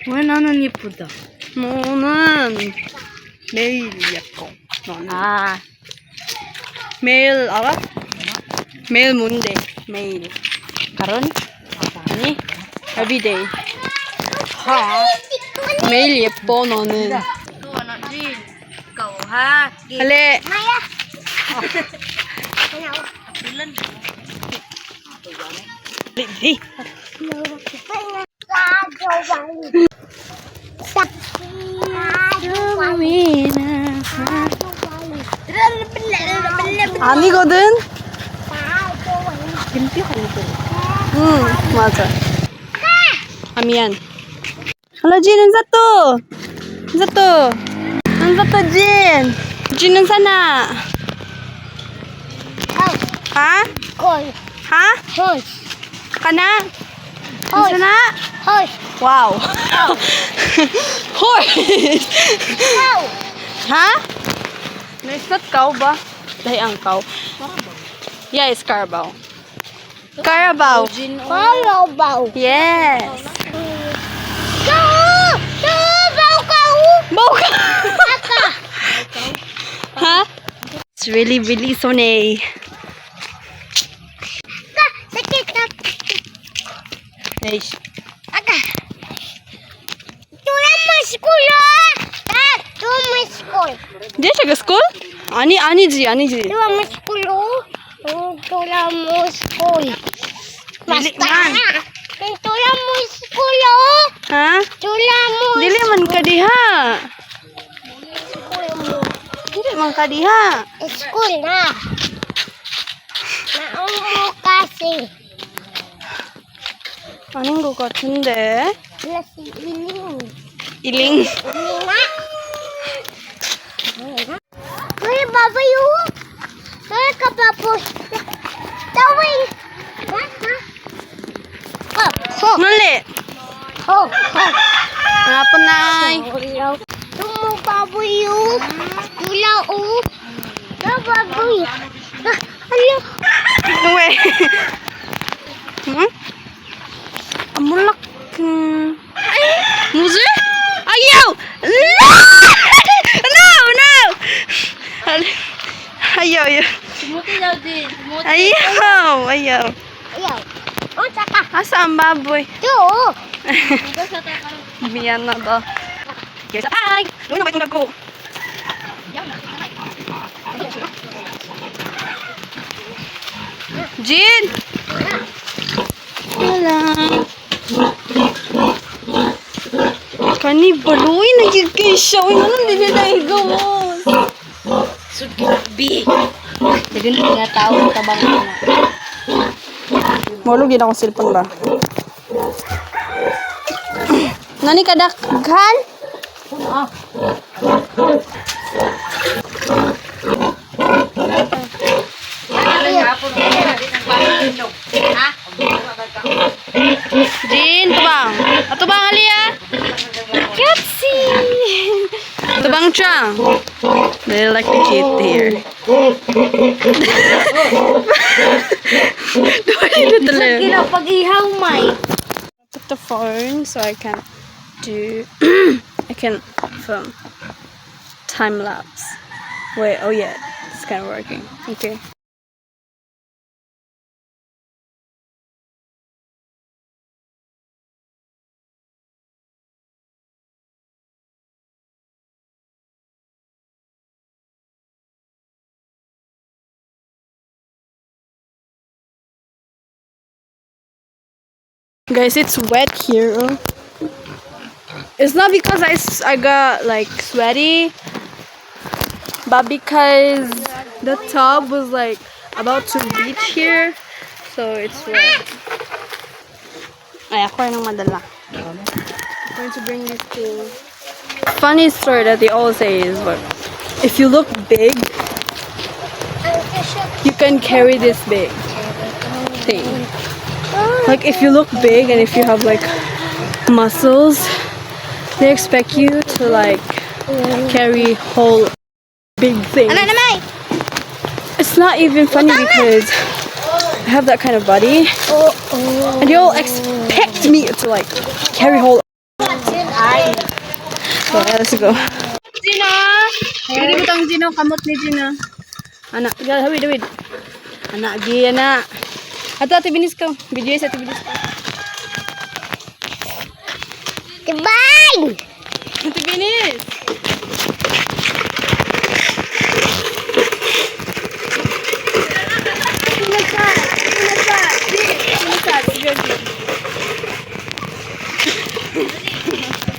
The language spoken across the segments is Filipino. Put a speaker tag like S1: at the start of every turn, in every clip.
S1: 왜 나는 예쁘다? 너는 매일 예뻐. 너는.
S2: Ah.
S1: 매일 알아? 매일 뭔데? 매일.
S2: Karon?
S1: 아니? Everyday.
S2: Ha?
S1: 매일 예뻐 너는.
S2: Ito, anak Jin. Ikaw, ha? Sige.
S1: 할래.
S3: Maya.
S2: Ilan?
S1: Hey. 아니거든? 응, 맞아. 아, 미안. Halo, Jin, ang satu. Ang satu. Ang satu, Jin. Jin, ang sana. Ha?
S3: Hoy.
S1: Ha?
S3: Hoy.
S1: Kana? Ang
S3: Hoy.
S1: sana?
S3: Hoy.
S1: Wow. Horse.
S3: Hoy.
S1: Ha? No, it's not cow ba? Dahil ang cow. Yeah, it's Carabao. Carabao.
S3: Hello, bow.
S1: Yes.
S3: Bow kau.
S1: Boka. Ha? It's really, really sunny.
S3: Sakit na.
S1: Hey.
S3: Aga. Tulang mo school, ah. Dad, tulang mo school.
S1: Di siya ka school? 아니지.
S3: Tulang mo school, oh. Tulang mo school.
S1: Dili
S3: Basta
S1: man.
S3: na. Tulang mo school, oh.
S1: Ha?
S3: Tulang mo
S1: Dili man ka diha.
S3: school mo.
S1: Dili man ka diha.
S3: School na. Naumo kasi.
S1: 아닌 것 같은데.
S3: Wala si Iling.
S1: 이링.
S3: Nina. Uy, babayo. Ay, kapapoy. Tawing. Ho.
S1: Mali.
S3: Ho.
S1: Hanapan na.
S3: Tumo babayo. Tulaw. Baboy. Ano?
S1: 왜? 응? 몰락. 무슨? 아유! No! 아유.
S2: Sumuti daw din. Sumuti.
S1: Ayaw.
S3: Ayaw. O, tsaka.
S1: Asa ang baboy?
S3: Ito.
S2: Basta tayo karon.
S1: Miyan na ba? Yes. Ay! Doon na ba itong gago? Jin! Wala. Kani baluy na yun kay siya. Uy, anong hindi na higamos?
S2: Bi. Jadi nggak tahu tabang na.
S1: Maulog yun akong cellphone ba? Nani kadakhan? Jin, tubang. Atubang Alia. Cutesy. Tubang Chang. They like the kid here.
S3: Pag-ihaw, may.
S1: Took the phone so I can do I can film time lapse. Wait, oh yeah, it's kind of working. Okay. Guys, it's wet here. It's not because I got like sweaty, but because the tub was like about to reach here, so it's wet. Ay, ako nang madala. I'm going to bring this to. Funny story that they all say is what if you look big, you can carry this big thing. Like if you look big and if you have like muscles, they expect you to like carry whole big things. It's not even funny because have that kind of body. And you'll expect me to like carry whole. So yeah, let's go. Gina! Gini mo tang Gino, kamot ni Gina. Anak, hawid. Anak, Gina. Ato, ati binis ko. Video sa ati binis ko.
S3: Goodbye!
S1: Ati binis!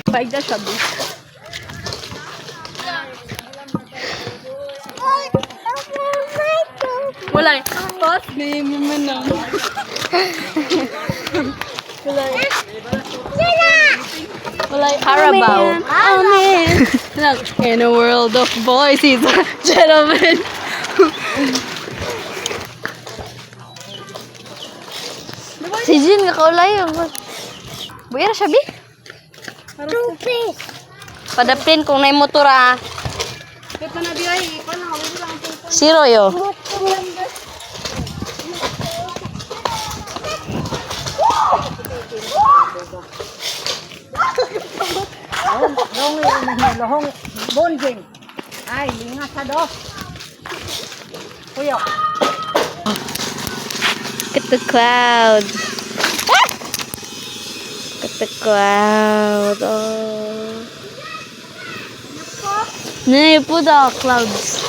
S1: Baik dah sabi. Walay. Pas ni menang. Walay. Carabao. Amen. In a world of boys, he's a gentleman.
S2: Si Jin nga kaulay. Buyar siya, Bi.
S3: Rupi!
S2: Padapin kung na motor ah. Zero yo.
S3: Lohong bonjing. Ay, linga sa dos. Kuyo.
S2: Look at the cloud. Look at the cloud. Oh. 네, 예쁘다, clouds.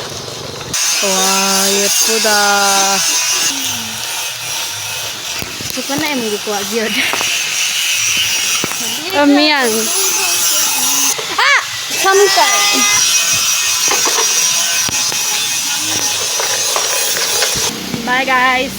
S2: 와, 예쁘다. Suka na yung mga kuha, gyud.
S1: Mian.
S2: Ah! Samsay.
S1: Bye guys.